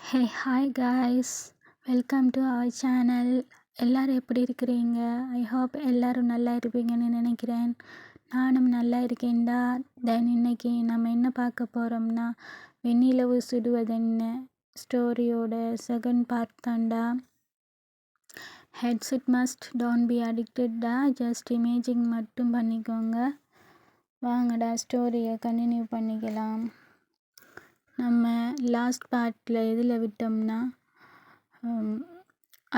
Hey hi guys, welcome to our channel. எல்லோரும் எப்படி இருக்கிறீங்க? ஐ ஹோப் எல்லோரும் நல்லா இருப்பீங்கன்னு நினைக்கிறேன். நானும் நல்லா இருக்கேன்டா. தென் இன்னைக்கு நம்ம என்ன பார்க்க போகிறோம்னா, வெண்ணிலவு சுடுவதென்ன ஸ்டோரியோட செகண்ட் பார்ட் தான்டா. ஹெட்செட் மஸ்ட் டோன்ட் பி அடிக்டடா, ஜஸ்ட் இமேஜிங் மட்டும் பண்ணிக்கோங்க. வாங்கடா ஸ்டோரியை கண்டினியூ பண்ணிக்கலாம். நம்ம லாஸ்ட் பார்ட்டில் எதில் விட்டோம்னா,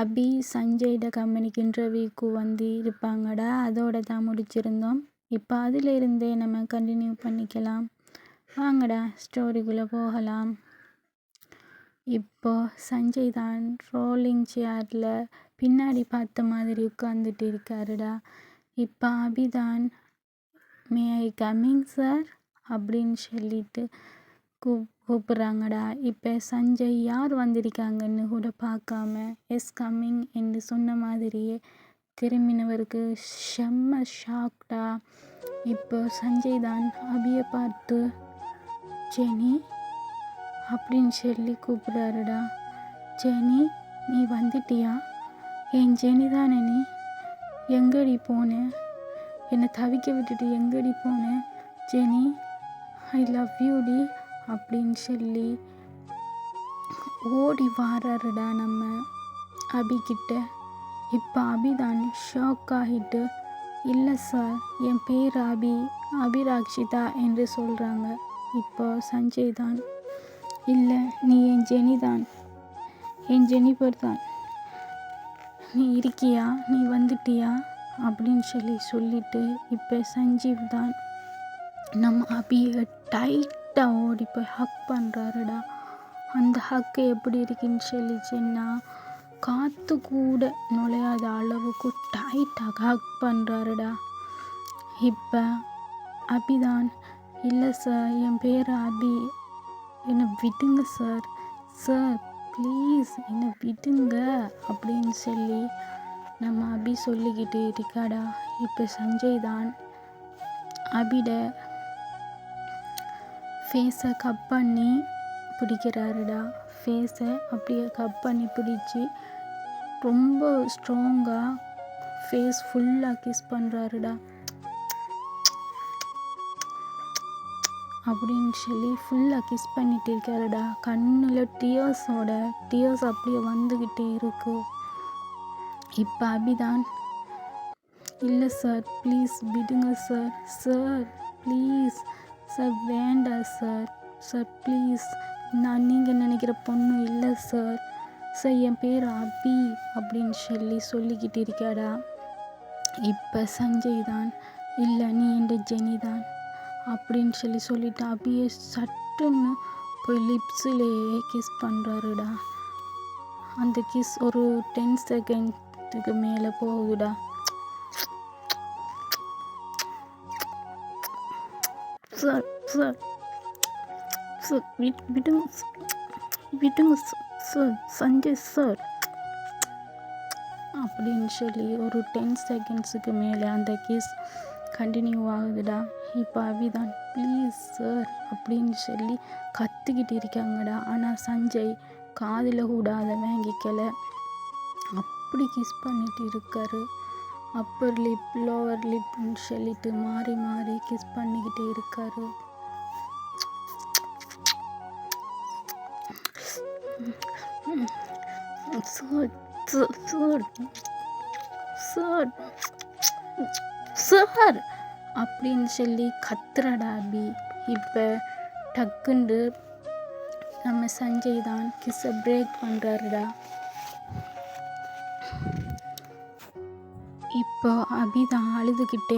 அபி சஞ்சய்ட கம்பெனிக்கு இன்டர்வியூக்கு வந்து இருப்பாங்கடா. அதோட தான் முடிச்சிருந்தோம். இப்போ அதிலிருந்தே நம்ம கண்டினியூ பண்ணிக்கலாம். வாங்கடா ஸ்டோரிக்குள்ளே போகலாம். இப்போ சஞ்சய் தான் ரோலிங் சேரில் பின்னாடி பார்த்த மாதிரி உட்காந்துட்டு இருக்காருடா. இப்போ அபிதான் மே ஐ கம்மிங் சார் அப்படின்னு சொல்லிட்டு கூப்பிட்றாங்கடா. இப்போ சஞ்சய் யார் வந்திருக்காங்கன்னு கூட பார்க்காம எஸ் கம்மிங் என்று சொன்ன மாதிரியே திரும்பினவருக்கு செம்ம ஷாக்டா. இப்போ சஞ்சய் தான் அபியை பார்த்து ஜெனி அப்படின்னு சொல்லி கூப்பிட்றாருடா. ஜெனி, நீ வந்துட்டியா? என் ஜெனி தானே நீ? எங்கடி போனேன்? என்னை தவிக்க விட்டுட்டு எங்கடி போனேன்? ஜெனி, ஐ லவ் யூ டி அப்படின்னு சொல்லி ஓடி வாராருடா நம்ம அபிகிட்ட. இப்போ அபிதான் ஷாக் ஆகிட்டு, இல்லை சார், என் பேர் அபிராக்ஷிதா என்று சொல்கிறாங்க. இப்போ சஞ்சய் தான், இல்லை நீ என் ஜெனி தான், என் ஜெனிபர் தான், நீ இருக்கியா, நீ வந்துட்டியா அப்படின்னு சொல்லிட்டு இப்போ சஞ்சீவ் தான் நம்ம அபியை டைட்டாக ஓடி போய் ஹக் பண்ணுறாருடா. அந்த ஹக்கு எப்படி இருக்குன்னு சொல்லிச்சுன்னா, காற்று கூட நுழையாத அளவுக்கு டைட்டாக ஹக் பண்ணுறாருடா. இப்போ அபிதான், இல்லை சார், என் பேர் அபி, என்னை விடுங்க சார், சார் ப்ளீஸ் என்னை விடுங்க அப்படின்னு சொல்லி நம்ம அபி சொல்லிக்கிட்டு இருக்காடா. இப்போ சஞ்சய் தான் அபிட ஃபேஸை கப் பண்ணி பிடிக்கிறாருடா. ஃபேஸை அப்படியே கப் பண்ணி பிடிச்சி ரொம்ப ஸ்ட்ராங்காக ஃபேஸ் ஃபுல்லாக கிஸ் பண்ணுறாருடா. அப்படின்னு சொல்லி ஃபுல்லாக கிஸ் பண்ணிட்டு இருக்காருடா. கண்ணில் டியர்ஸ் அப்படியே வந்துக்கிட்டே இருக்கு. இப்போ அபிதான், இல்லை சார் ப்ளீஸ் விடுங்க சார், சார் ப்ளீஸ் சார், வேண்டாம் சார், சார் ப்ளீஸ், நான் நீங்கள் நினைக்கிற பொண்ணு இல்லை சார், சார் என் பேர் அபி அப்படின்னு சொல்லிக்கிட்டு இருக்காடா. இப்போ சஞ்சய் தான், இல்லை நீ என் ஜெனி தான் அப்படின்னு சொல்லிட்டு அபியை சட்டுன்னு போய் லிப்ஸிலேயே கிஸ் பண்ணுறாருடா. அந்த கிஸ் ஒரு 10 செகண்டுக்கு மேலே போகுதுடா. சார் சார் சார் விடுங்க சார், சஞ்சய் சார் அப்படின்னு ஒரு 10 செகண்ட்ஸுக்கு மேலே அந்த கிஸ் கண்டினியூ ஆகுதுடா. இப்போ அபிதான், ப்ளீஸ் சார் அப்படின்னு கத்திக்கிட்டு இருக்காங்கடா. ஆனால் சஞ்சய் காதில் கூட அதை வாங்கிக்கல. அப்படி கிஸ் பண்ணிட்டு இருக்காரு. அப்பர் லிப் லோவர் லிப்னு சொல்லிட்டு மாறி மாறி கிஸ் பண்ணிக்கிட்டே இருக்காரு. சார் சார் சார் சார் அப்படின்னு கத்துறடா அபி. இப்போ டக்குண்டு நம்ம சஞ்சய் தான் கிஸ்ஸை பிரேக் பண்ணுறாருடா. இப்போ அபிதான் அழுதுகிட்டே,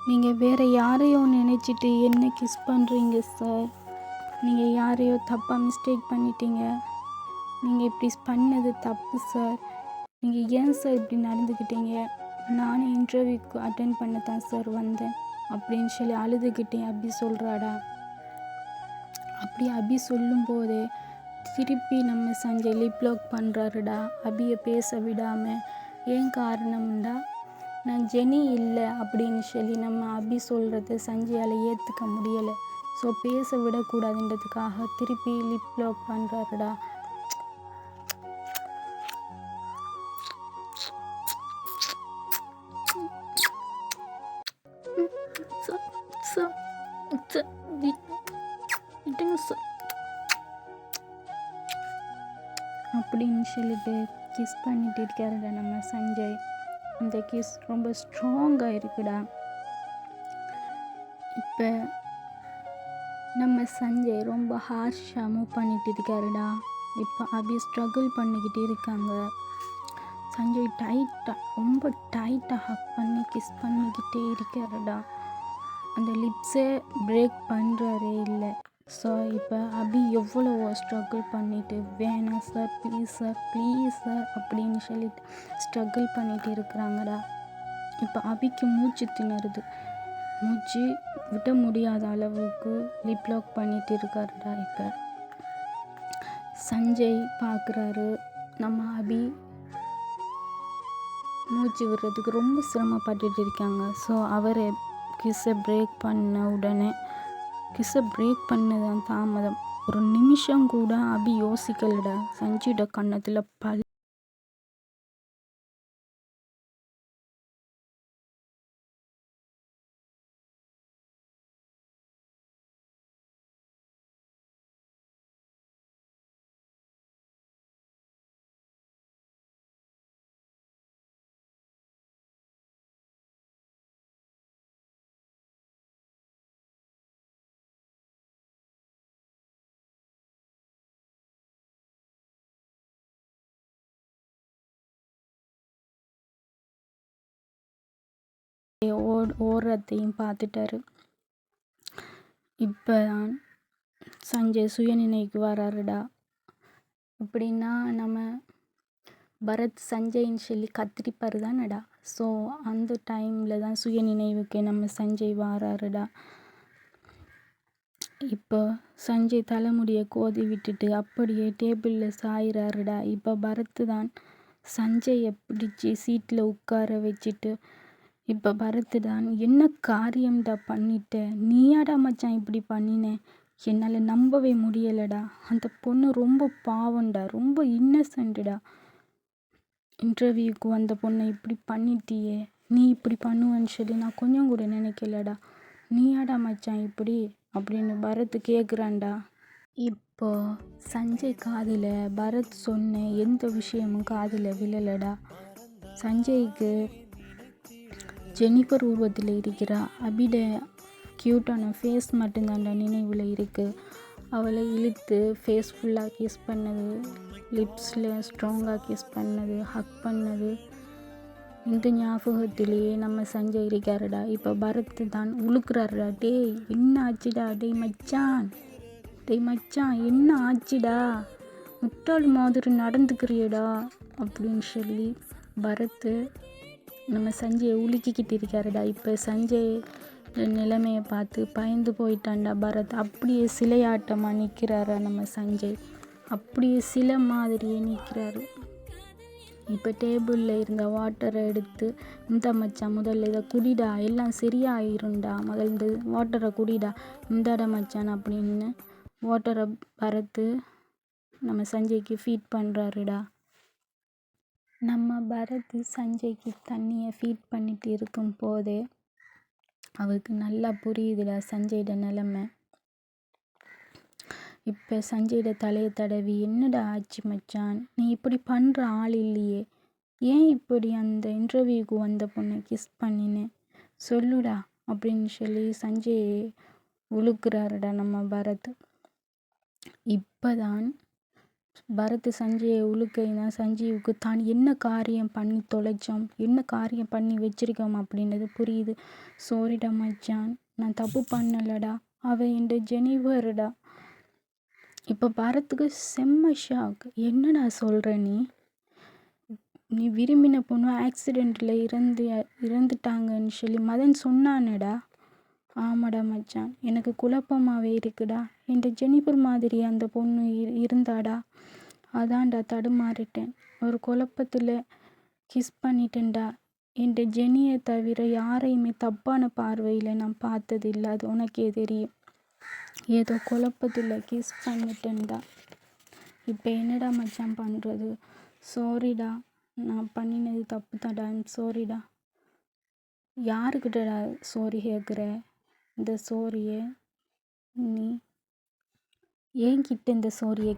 நீங்கள் வேறு யாரையோ நினச்சிட்டு என்ன கிஸ் பண்ணுறீங்க சார், நீங்கள் யாரையோ தப்பாக மிஸ்டேக் பண்ணிட்டீங்க, நீங்கள் இப்படி பண்ணது தப்பு சார், நீங்கள் ஏன் சார் இப்படி நடந்துக்கிட்டீங்க, நானும் இன்டர்வியூக்கு அட்டென்ட் பண்ண தான் சார் வந்தேன் அப்படின்னு அழுதுகிட்டே அபி சொல்கிறாடா. அப்படி அபி சொல்லும்போதே திருப்பி நம்ம சஞ்சய் லிப் லாக் பண்ணுறாருடா, அபியை பேச விடாமல். ஏன் காரணம்டா, நான் ஜெனி இல்லை அப்படின்னு நம்ம அபி சொல்கிறத சஞ்சயால் ஏற்றுக்க முடியலை. ஸோ பேச விடக்கூடாதுன்றதுக்காக திருப்பி லிப் லாக் பண்ணுறாருடா. சார் சார் சார் விட்டுங்க சார் அப்படின்னு சொல்லிட்டு கிஸ் பண்ணிட்டு இருக்காருடா நம்ம சஞ்சய். அந்த கிஸ் ரொம்ப ஸ்ட்ராங்காக இருக்குடா. இப்போ நம்ம சஞ்சய் ரொம்ப ஹார்ஷாக மூவ் பண்ணிட்டு இருக்காருடா. இப்போ அபி ஸ்ட்ரகிள் பண்ணிக்கிட்டு இருக்காங்க. சஞ்சய் ரொம்ப டைட்டாக ஹக் பண்ணி கிஸ் பண்ணிக்கிட்டே இருக்காருடா. அந்த லிப்ஸே பிரேக் பண்ணுறாரே இல்லை. ஸோ இப்போ அபி எவ்வளவோ ஸ்ட்ரகிள் பண்ணிவிட்டு வேணாம் சார் ப்ளீஸ் சார் அப்படின்னு சொல்லிட்டு ஸ்ட்ரகிள் பண்ணிகிட்டு இருக்கிறாங்கடா. இப்போ அபிக்கு மூச்சு திணறுது. மூச்சு விட முடியாத அளவுக்கு லிப் லாக் பண்ணிட்டு இருக்காருடா. இப்போ சஞ்சய் பார்க்குறாரு நம்ம அபி மூச்சு விடுறதுக்கு ரொம்ப சிரமப்பட்டுட்டு இருக்காங்க. ஸோ அவரை கிஸ்ஸை பிரேக் பண்ண உடனே கிஸ்ஸை பிரேக் பண்ணதான் தாமதம். ஒரு நிமிஷம் கூட அபி யோசிக்கலடா. சஞ்சயோட கன்னத்தில் பல் ஓடுறதையும் பார்த்துட்டாரு. இப்போ தான் சஞ்சய் சுயநினைவுக்கு வராருடா. அப்படின்னா நம்ம பரத் சஞ்சய்ன்னு சொல்லி கத்திரிப்பார் தானடா. ஸோ அந்த டைமில் தான் சுயநினைவுக்கு நம்ம சஞ்சய் வராருடா. இப்போ சஞ்சய் தலைமுடியை கோதி விட்டுட்டு அப்படியே டேபிளில் சாயிறாருடா. இப்போ பரத் தான் சஞ்சயை பிடிச்சி சீட்டில் உட்கார வச்சுட்டு இப்போ பரத் தான் என்ன காரியம்டா பண்ணிட்ட, நீயாடா மச்சான் இப்படி பண்ணினேன், என்னால் நம்பவே முடியலடா. அந்த பொண்ணு ரொம்ப பாவம்டா, ரொம்ப இன்னசென்ட்டுடா. இன்டர்வியூக்கு வந்த பொண்ணை இப்படி பண்ணிட்டியே, நீ இப்படி பண்ணுவேன்னு சொல்லி நான் கொஞ்சம் கூட நினைக்கலடா. நீயாடா மச்சான் இப்படி அப்படின்னு பரத் கேட்குறான்டா. இப்போ சஞ்சய் காதில் பரத் சொன்ன எந்த விஷயமும் காதில் விழலடா. சஞ்சய்க்கு ஜெனிஃபர் உருவத்தில் இருக்கிற அபிட க்யூட்டான ஃபேஸ் மட்டும்தான்டா நினைவில் இருக்குது. அவளை இழுத்து ஃபேஸ் ஃபுல்லாக கிஸ் பண்ணது, லிப்ஸில் ஸ்ட்ராங்காக கிஸ் பண்ணது, ஹக் பண்ணது, இந்த ஞாபகத்திலேயே நம்ம சஞ்சய் இருக்காருடா. இப்போ பரத் தான் உழுக்குறாருடா. டேய் என்ன ஆச்சுடா, டேய் மச்சான் என்ன ஆச்சுடா, முட்டாள் மாதிரி நடந்துக்கிறியடா அப்படின்னு சொல்லி பரத் நம்ம சஞ்சயை உலுக்கிக்கிட்டு இருக்காருடா. இப்போ சஞ்சய் நிலைமையை பார்த்து பயந்து போயிட்டான்டா பரத். அப்படியே சிலையாட்டமாக நிற்கிறாரா நம்ம சஞ்சய், அப்படியே சிலை மாதிரியே நிற்கிறாரு. இப்போ டேபிளில் இருந்த வாட்டரை எடுத்து இந்த மச்சான் முதல்ல இதை குடிடா, எல்லாம் சரியாயிருண்டா, முதல்ல இந்த வாட்டரை குடிடா, இந்தாடா மச்சான் அப்படின்னு வாட்டரை பரத்து நம்ம சஞ்சய்க்கு ஃபீட் பண்ணுறாருடா. நம்ம பரத் சஞ்சய்க்கு தண்ணியை ஃபீட் பண்ணிட்டு இருக்கும் போதே அவருக்கு நல்லா புரியுதுடா சஞ்சயோட நிலமை. இப்போ சஞ்சயோட தலையை தடவி என்னடா ஆச்சு மச்சான், நீ இப்படி பண்ணுற ஆள் இல்லையே, ஏன் இப்படி அந்த இன்டர்வியூக்கு வந்த பொண்ணை கிஸ் பண்ணினேன் சொல்லுடா அப்படின்னு சொல்லி சஞ்சய் உழுக்குறாருடா நம்ம பரத். இப்போ தான் பரத் சஞ்சயை உழுக்கைனா சஞ்சீவுக்கு தான் என்ன காரியம் பண்ணி தொலைச்சோம், என்ன காரியம் பண்ணி வச்சிருக்கோம் அப்படின்றது புரியுது. சாரிடா மச்சான், நான் தப்பு பண்ணலடா, அவள் என் ஜெனிஃபர்டா. இப்போ பரத்துக்கு செம்ம ஷாக். என்னடா சொல்கிற நீ விரும்பின பொண்ணு ஆக்சிடெண்ட்டில் இறந்துட்டாங்கன்னு சொல்லி மதன் சொன்னானடா. ஆமாடா மச்சான், எனக்கு குழப்பமாகவே இருக்குடா, என் ஜெனிஃபர் மாதிரி அந்த பொண்ணு இருந்தாடா, அதான்டா தடுமாறிட்டேன், ஒரு குழப்பத்தில் கிஸ் பண்ணிட்டேன்டா. என் ஜெனியை தவிர யாரையுமே தப்பான பார்வையில் நான் பார்த்ததில்லை, அது உனக்கே தெரியும். ஏதோ குழப்பத்தில் கிஸ் பண்ணிட்டேன்டா. இப்போ என்னடா மச்சான் பண்ணுறது? சாரிடா, நான் பண்ணினது தப்பு தான்டா. சாரிடா. யாருக்கிட்டடா சாரி கேட்குற? இந்த சாரியை நீ ஏன்கிட்ட இந்த சாரியை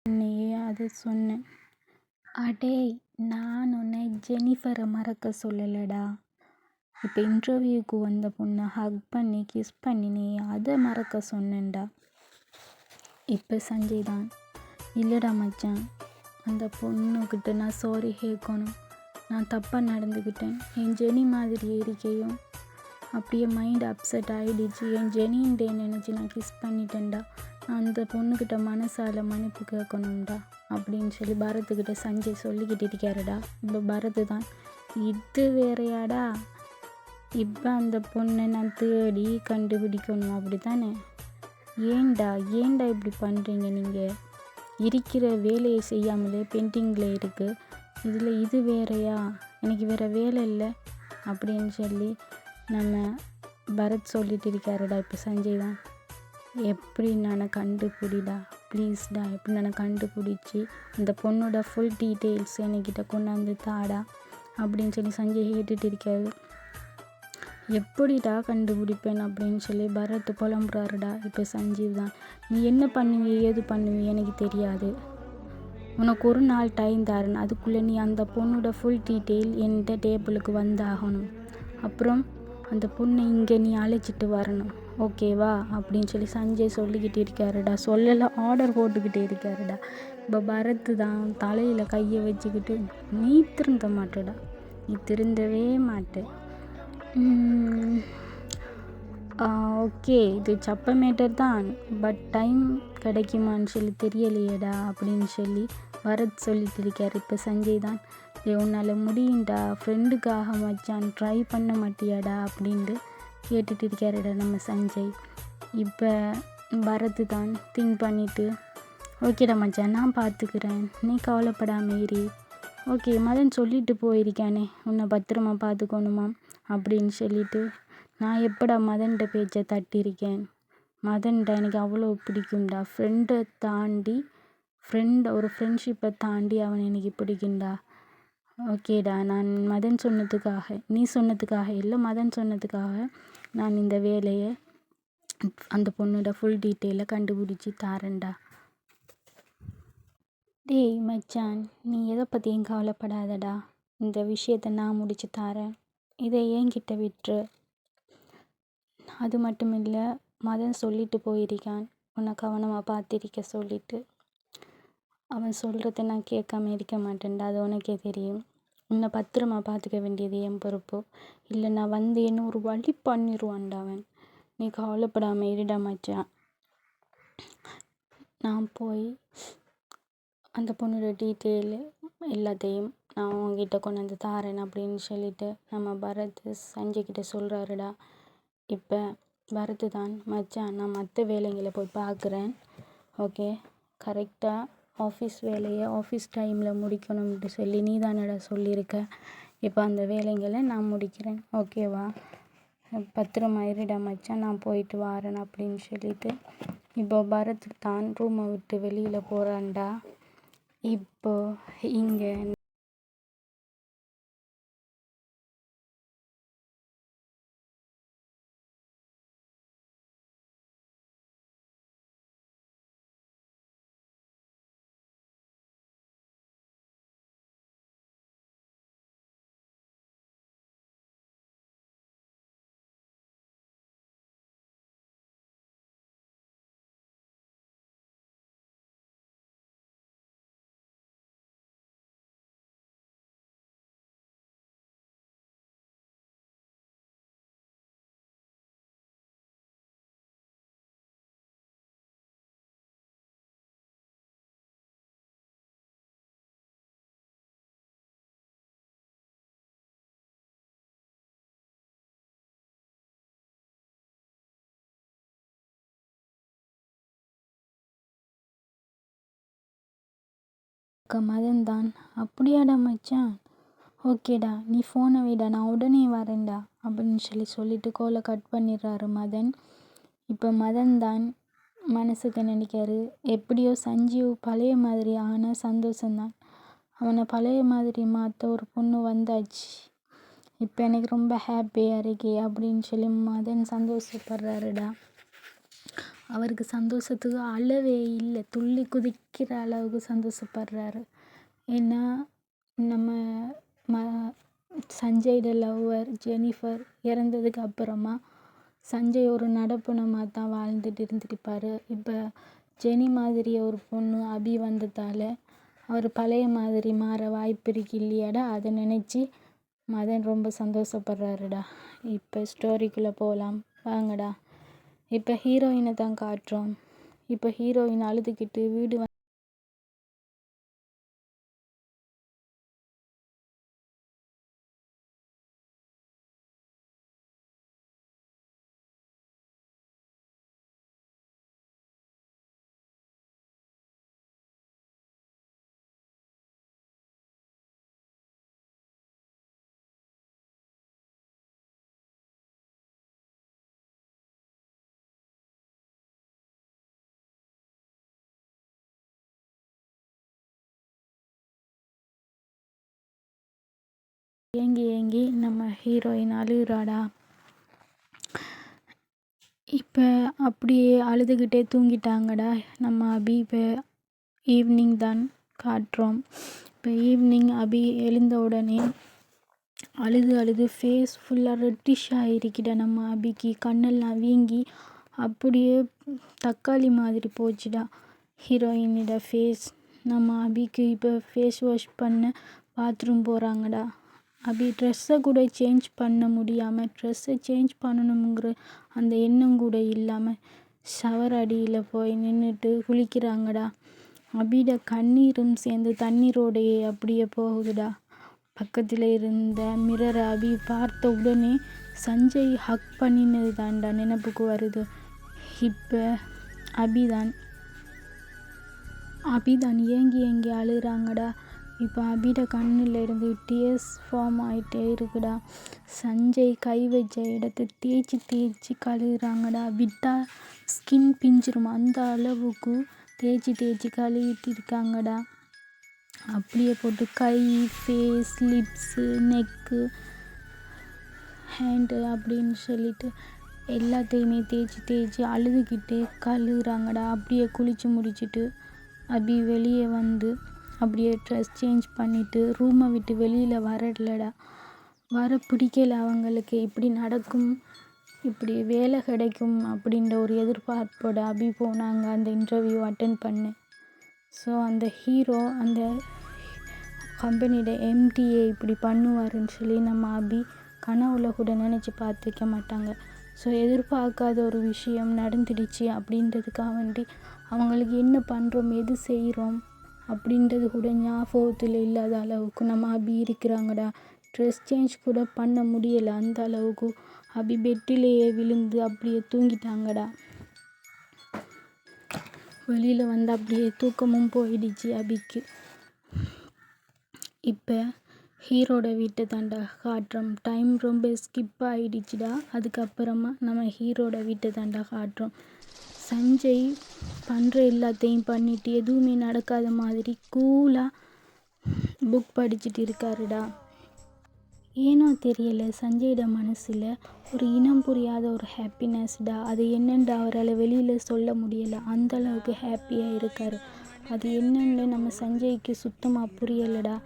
உன்னையே அதை சொன்னேன். அடே, நான் உன்னை ஜெனிஃபரை மறக்க சொல்லலடா. இப்போ இன்டர்வியூக்கு வந்த பொண்ணை ஹக் பண்ணி கிஸ் பண்ணி நீ அதை மறக்க சொன்னேன்டா. இப்போ சஞ்சய் தான், இல்லைடா மச்சான், அந்த பொண்ணுக்கிட்ட நான் சாரி கேட்கணும். நான் தப்பாக நடந்துக்கிட்டேன். என் ஜெனி மாதிரி இருக்கையும் அப்படியே மைண்ட் அப்செட் ஆகிடுச்சு. என் ஜெனின் டே நினச்சி நான் கிஸ் பண்ணிட்டேன்டா. நான் அந்த பொண்ணுக்கிட்ட மனசால் மன்னிப்பு கேட்கணும்டா அப்படின்னு சொல்லி பரத்துக்கிட்ட சஞ்சய் சொல்லிக்கிட்டு இருக்காருடா. இப்போ பரத்து தான், இது வேறையாடா, இப்போ அந்த பொண்ணை நான் தேடி கண்டுபிடிக்கணும் அப்படி தானே? ஏன்டா இப்படி பண்ணுறீங்க? நீங்கள் இருக்கிற வேலையை செய்யாமலே பெயிண்டிங்கில் இருக்குது, இதில் இது வேறையா? எனக்கு வேறு வேலை இல்லை அப்படின்னு சொல்லி நம்ம பரத் சொல்லிட்டு இருக்காருடா. இப்போ சஞ்சய் தான், எப்படி நான் கண்டுபிடிடா ப்ளீஸ்டா, எப்படி நான் கண்டுபிடிச்சி இந்த பொண்ணோட ஃபுல் டீட்டெயில்ஸ் என்கிட்ட கொண்டாந்து தாடா அப்படின்னு சொல்லி சஞ்சய் கேட்டுட்டு இருக்காரு. எப்படிடா கண்டுபிடிப்பேன் அப்படின்னு சொல்லி பரத் புலம்புறாருடா. இப்போ சஞ்சீவ் தான், நீ என்ன பண்ணுவீ ஏது பண்ணுவீ எனக்கு தெரியாது, உனக்கு ஒரு நாள் டைம் தரேன், அதுக்குள்ளே நீ அந்த பொண்ணோட ஃபுல் டீட்டெயில் என்கிட்ட டேபிளுக்கு வந்தாகணும். அப்புறம் அந்த பொண்ணை இங்கே நீ அழைச்சிட்டு வரணும், ஓகேவா அப்படின்னு சொல்லி சஞ்சய் சொல்லிக்கிட்டு இருக்காருடா. சொல்லலை, ஆர்டர் போட்டுக்கிட்டே இருக்காருடா. இப்போ பரத்து தான் தலையில் கையை வச்சுக்கிட்டு, நீ திருந்த மாட்டேடா, நீ திருந்தவே மாட்டே. ஓகே, இது சப்ப மேட்டர் தான், பட் டைம் கிடைக்குமான்னு சொல்லி தெரியலையேடா அப்படின்னு சொல்லி பரத் சொல்லிட்டு இருக்கார். இப்போ சஞ்சய் தான், உன்னால் முடியும்டா, ஃப்ரெண்டுக்காக மச்சான் ட்ரை பண்ண மாட்டியாடா அப்படின்ட்டு கேட்டுட்டு இருக்காருடா நம்ம சஞ்சய். இப்போ பரத்து தான் திங்க் பண்ணிவிட்டு, ஓகேடா மச்சான், நான் பார்த்துக்கிறேன், நீ கவலைப்படாமல் இரு. ஓகே, மதன் சொல்லிட்டு போயிருக்கானே உன்னை பத்திரமா பார்த்துக்கணுமா அப்படின்னு சொல்லிட்டு, நான் எப்படா மதன்கிட்ட பேச்சை தட்டியிருக்கேன்? மதன்கிட்ட எனக்கு அவ்வளோ பிடிக்கும்டா. ஃப்ரெண்டை தாண்டி ஒரு ஃப்ரெண்ட்ஷிப்பை தாண்டி அவன் எனக்கு பிடிக்கும்டா. ஓகேடா, நான் மதன் சொன்னதுக்காக, நீ சொன்னதுக்காக இல்லை, மதன் சொன்னதுக்காக நான் இந்த வேலையை அந்த பொண்ணோட ஃபுல் டீட்டெயிலை கண்டுபிடிச்சி தாரேன்டா. டேய் மச்சான், நீ எதை பற்றியும் கவலைப்படாதடா, இந்த விஷயத்தை நான் முடிச்சு தரேன், இதை என்கிட்ட விட்டுரு. அது மட்டும் இல்லை, மதன் சொல்லிட்டு போயிருக்கான் உன்னை கவனமாக பார்த்திருக்க சொல்லிட்டு. அவன் சொல்கிறத நான் கேட்காம இருக்க மாட்டேன்டா, அது உனக்கே தெரியும். உன்னை பத்திரமா பார்த்துக்க வேண்டியது என் பொறுப்பு. இல்லை நான் என்ன ஒரு வழி பண்ணிடுவான்டா அவன். நீ கவலைப்படாமல் இருடா மச்சான். நான் போய் அந்த பொண்ணோட டீட்டெயில் எல்லாத்தையும் நான் உங்ககிட்ட கொண்டு வந்து தாரேன் அப்படின்னு சொல்லிட்டு நம்ம பரத் சஞ்சய்கிட்ட சொல்கிறாருடா. இப்போ பரத் தான், மச்சான் நான் மற்ற வேலைங்களை போய் பார்க்குறேன், ஓகே, கரெக்டாக ஆஃபீஸ் வேலையை ஆஃபீஸ் டைமில் முடிக்கணும்னு சொல்லி நீ தானடா சொல்லியிருக்க. இப்போ அந்த வேலைங்களை நான் முடிக்கிறேன், ஓகேவா, பத்திரமா இருடா மச்சான், நான் போயிட்டு வாரேன் அப்படின்னு சொல்லிட்டு இப்போ பரத் தான் ரூமை விட்டு வெளியில் போகிறான்டா. இப்போ இங்கே மதன் தான், அப்படியாடா மச்சான், ஓகேடா நீ ஃபோனை வைடா, நான் உடனே வரேன்டா அப்படின்னு சொல்லிட்டு கோலை கட் பண்ணிடுறாரு மதன். இப்போ மதன் தான் மனசுக்கு நினைக்காரு, எப்படியோ சஞ்சீவ் பழைய மாதிரி ஆன சந்தோஷம்தான், அவனை பழைய மாதிரி மாற்ற ஒரு பொண்ணு வந்தாச்சு, இப்போ எனக்கு ரொம்ப ஹாப்பியாக இருக்கே அப்படின்னு மதன் சந்தோஷப்படுறாருடா. அவருக்கு சந்தோஷத்துக்கு அளவே இல்லை, துள்ளி குதிக்கிற அளவுக்கு சந்தோஷப்படுறாரு. ஏன்னா நம்ம சஞ்சயோட லவ்வர் ஜெனிஃபர் இறந்ததுக்கு அப்புறமா சஞ்சய் ஒரு நடப்புனமாக தான் வாழ்ந்துட்டு இருந்துருப்பார். இப்போ ஜெனி மாதிரி ஒரு பொண்ணு அபி வந்ததால் அவர் பழைய மாதிரி மாற வாய்ப்பு இருக்கு இல்லையாடா, அதை நினச்சி மதன் ரொம்ப சந்தோஷப்படுறாருடா. இப்போ ஸ்டோரிக்குள்ளே போகலாம் வாங்கடா. இப்போ ஹீரோயினை தான் காட்டுறோம். இப்போ ஹீரோயின் அழுதுகிட்டு வீடு ஏங்கி ஏங்கி நம்ம ஹீரோயின் அழுகுறாடா. இப்போ அப்படியே அழுதுகிட்டே தூங்கிட்டாங்கடா நம்ம அபி. இப்போ ஈவினிங் தான் காட்டுறோம். இப்போ ஈவினிங் அபி எழுந்த உடனே அழுது ஃபேஸ் ஃபுல்லாக ரெட்டிஷ் ஆகிருக்கிட நம்ம அபிக்கு, கண்ணெல்லாம் வீங்கி அப்படியே தக்காளி மாதிரி போச்சுடா ஹீரோயினோட ஃபேஸ். நம்ம அபிக்கு இப்போ ஃபேஸ் வாஷ் பண்ண பாத்ரூம் போகிறாங்கடா. அபி ட்ரெஸ்ஸை கூட சேஞ்ச் பண்ண முடியாமல், ட்ரெஸ்ஸை சேஞ்ச் பண்ணணுங்கிற அந்த எண்ணம் கூட இல்லாமல் ஷவர் அடியில் போய் நின்றுட்டு குளிக்கிறாங்கடா. அபியோட கண்ணீரும் சேர்ந்து தண்ணீரோடையே அப்படியே போகுதுடா. பக்கத்தில் இருந்த மிரரை அபி பார்த்த உடனே சஞ்சய் ஹக் பண்ணினது தான்டா நினைப்புக்கு வருது. இப்போ அபிதான் ஏங்கி அழுகிறாங்கடா. இப்போ அபியோட கண்ணில் இருந்து டியர்ஸ் ஃபார்ம் ஆகிட்டே இருக்குடா. சஞ்சய் கை வச்ச இடத்த தேய்ச்சி கழுகுறாங்கடா. விட்டா ஸ்கின் பிஞ்சிரும், அந்த அளவுக்கு தேய்ச்சி கழுவிட்டு இருக்காங்கடா. அப்படியே போட்டு கை, ஃபேஸ், லிப்ஸு, நெக்கு, ஹேண்டு அப்படின்னு சொல்லிட்டு எல்லாத்தையுமே தேய்ச்சி அழுதுகிட்டே கழுகுறாங்கடா. அப்படியே குளித்து முடிச்சுட்டு அபி வெளியே வந்து அப்படியே ட்ரெஸ் சேஞ்ச் பண்ணிவிட்டு ரூமை விட்டு வெளியில் வரலடா. வர பிடிக்கல அவங்களுக்கு. இப்படி நடக்கும், இப்படி வேலை கிடைக்கும் அப்படின்ற ஒரு எதிர்பார்ப்போட அபி போனாங்க அந்த இன்டர்வியூ அட்டென்ட் பண்ண. ஸோ அந்த ஹீரோ அந்த கம்பெனியோட எம்டிஏ இப்படி பண்ணுவாருன்னு சொல்லி நம்ம அபி கனவுல கூட நினச்சி பார்த்துருக்க மாட்டாங்க. ஸோ எதிர்பார்க்காத ஒரு விஷயம் நடந்துடுச்சு அப்படின்றதுக்காக வேண்டி அவங்களுக்கு என்ன பண்ணுறோம் எது செய்கிறோம் அப்படின்றது கூட ஞாபகத்தில் இல்லாத அளவுக்கு நம்ம அபி இருக்கிறாங்கடா. ட்ரெஸ் சேஞ்ச் கூட பண்ண முடியலை, அந்த அளவுக்கு அபி பெட்டிலேயே விழுந்து அப்படியே தூங்கிட்டாங்கடா. வெளியில் வந்து அப்படியே தூக்கமும் போயிடுச்சு அபிக்கு. இப்போ ஹீரோட வீட்டை தாண்டா காட்டுறோம். டைம் ரொம்ப ஸ்கிப் ஆகிடுச்சுடா. அதுக்கப்புறமா நம்ம ஹீரோட வீட்டை தாண்டா காட்டுறோம். சஞ்சய் பண்ணுற எல்லாத்தையும் பண்ணிவிட்டு எதுவுமே நடக்காத மாதிரி கூலாக புக் படிச்சுட்டு இருக்காருடா. ஏனோ தெரியலை, சஞ்சயோட மனசில் ஒரு இனம் புரியாத ஒரு ஹாப்பினஸ்டா. அது என்னென்று அவரால் வெளியில் சொல்ல முடியலை, அந்தளவுக்கு ஹாப்பியாக இருக்கார். அது என்னென்னு நம்ம சஞ்சய்க்கு சுத்தமாக புரியலைடா.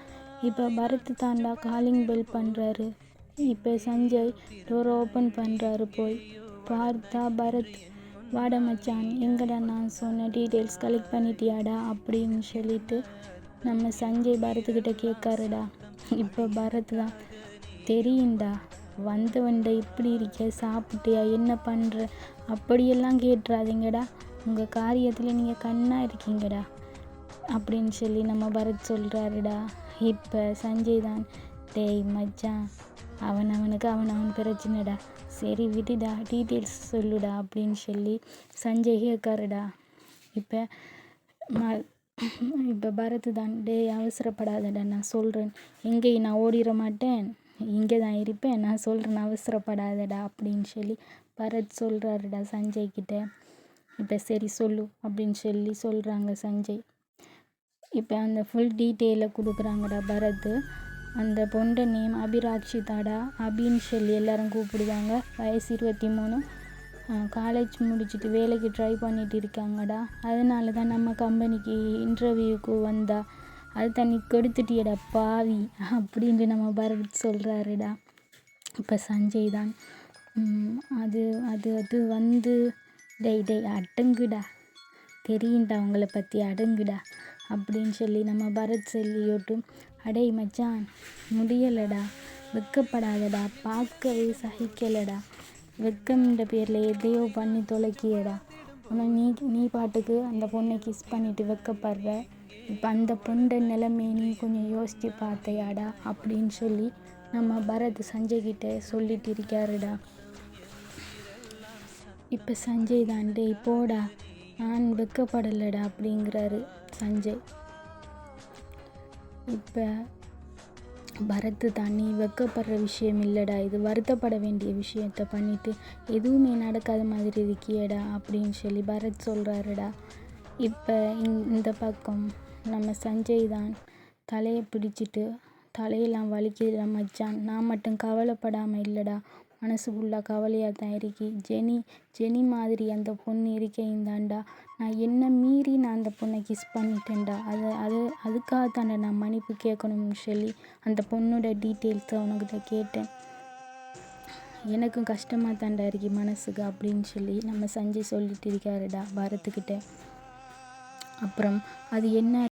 இப்போ பரத் தாண்டா காலிங் பெல் பண்ணுறாரு. இப்போ சஞ்சய் டோரை ஓப்பன் பண்ணுறாரு. போய் பார்த்தா பரத், வாடா மச்சான், எங்கடா நான் சொன்ன டீட்டெயில்ஸ் கலெக்ட் பண்ணிட்டியாடா அப்படின்னு சொல்லிட்டு நம்ம சஞ்சய் பரத்துக்கிட்ட கேட்காருடா. இப்போ பரத் தான், தெரியும்டா, வந்தவன்ட இப்படி இருக்க, சாப்பிட்டியா, என்ன பண்ணுற, அப்படியெல்லாம் கேட்டுறாதீங்கடா, உங்கள் காரியத்தில் நீங்கள் கண்ணாக இருக்கீங்கடா அப்படின்னு சொல்லி நம்ம பரத் சொல்கிறாருடா. இப்போ சஞ்சய் தான், டேய் மச்சான், அவனுக்கு அவன் பிரச்சனைடா, சரி விட்டுடா, டீட்டெயில்ஸ் சொல்லுடா அப்படின்னு சொல்லி சஞ்சய் கேட்காருடா. இப்போ பரத் தான், டேய் அவசரப்படாதடா, நான் சொல்கிறேன், எங்கேயும் நான் ஓடிட மாட்டேன், இங்கே தான் இருப்பேன், நான் சொல்கிறேன், அவசரப்படாதடா அப்படின்னு சொல்லி பரத் சொல்கிறாருடா சஞ்சய்கிட்ட. இப்போ சரி சொல்லு அப்படின்னு சொல்லி சொல்கிறாங்க சஞ்சய். இப்போ அந்த ஃபுல் டீட்டெயிலை கொடுக்குறாங்கடா பரத். அந்த பொண்ணு நேம் அபிராக்ஷிதாடா. அபின்னு சொல்லி எல்லோரும் கூப்பிடுவாங்க. வயசு 23, காலேஜ் முடிச்சுட்டு வேலைக்கு ட்ரை பண்ணிட்டு இருக்காங்கடா. அதனால தான் நம்ம கம்பெனிக்கு இன்டர்வியூக்கு வந்தா. அது தண்ணி கொடுத்துட்டியடா பாவி அப்படின்ட்டு நம்ம பரத் சொல்கிறாருடா. இப்போ சஞ்சய் தான், அது அது அது வந்து டெய் அடங்குடா, தெரியும்டா உங்களை பற்றி, அடங்குடா அப்படின்னு சொல்லி நம்ம பரத் சொல்லியோட்டும், அடே மச்சான் முடியலடா, வெக்கப்படாதடா, பார்க்கவே சகிக்கலடா, வெக்கம்ன்ற பேரில் எதையோ பண்ணி தொலைக்கியடா, உனக்கு நீ பாட்டுக்கு அந்த பொண்ணை கிஸ் பண்ணிட்டு வெக்கப்படுற, இப்போ அந்த பொண்ணை நிலைமையை நீ கொஞ்சம் யோசித்து பார்த்தையாடா அப்படின்னு சொல்லி நம்ம பரத் சஞ்சய்கிட்ட சொல்லிட்டு இருக்காருடா. இப்போ சஞ்சய் தான், டேய் போடா, நான் வெக்கப்படலைடா அப்படிங்கிறாரு சஞ்சய். இப்போ பரத் தான், நீ வெக்கப்படுற விஷயம் இல்லைடா, இது வருத்தப்பட வேண்டிய விஷயத்த பண்ணிவிட்டு எதுவுமே நடக்காத மாதிரி இருக்கியடா அப்படின்னு சொல்லி பரத் சொல்கிறாருடா. இப்போ இந்த பக்கம் நம்ம சஞ்சய் தான் தலையை பிடிச்சிட்டு, தலையெல்லாம் வலிக்குதுடா மச்சான், நான் மட்டும் கவலைப்படாமல் இல்லைடா, மனசுக்குள்ளே கவலையாக தான் இருக்கி, ஜெனி மாதிரி அந்த பொண்ணு இருக்கையும் தாண்டா, நான் என்ன மீறி நான் அந்த பொண்ணை கிஸ் பண்ணிட்டேன்டா, அதுக்காக தாண்டா நான் மன்னிப்பு கேட்கணும்னு சொல்லி அந்த பொண்ணோட டீட்டெயில்ஸை உனக்கிட்ட கேட்டேன், எனக்கும் கஷ்டமாக தாண்டா இருக்கு மனசுக்கு அப்படின்னு சொல்லி நம்ம சஞ்சய் சொல்லிட்டு இருக்காருடா பரத்துக்கிட்ட. அப்புறம் அது என்ன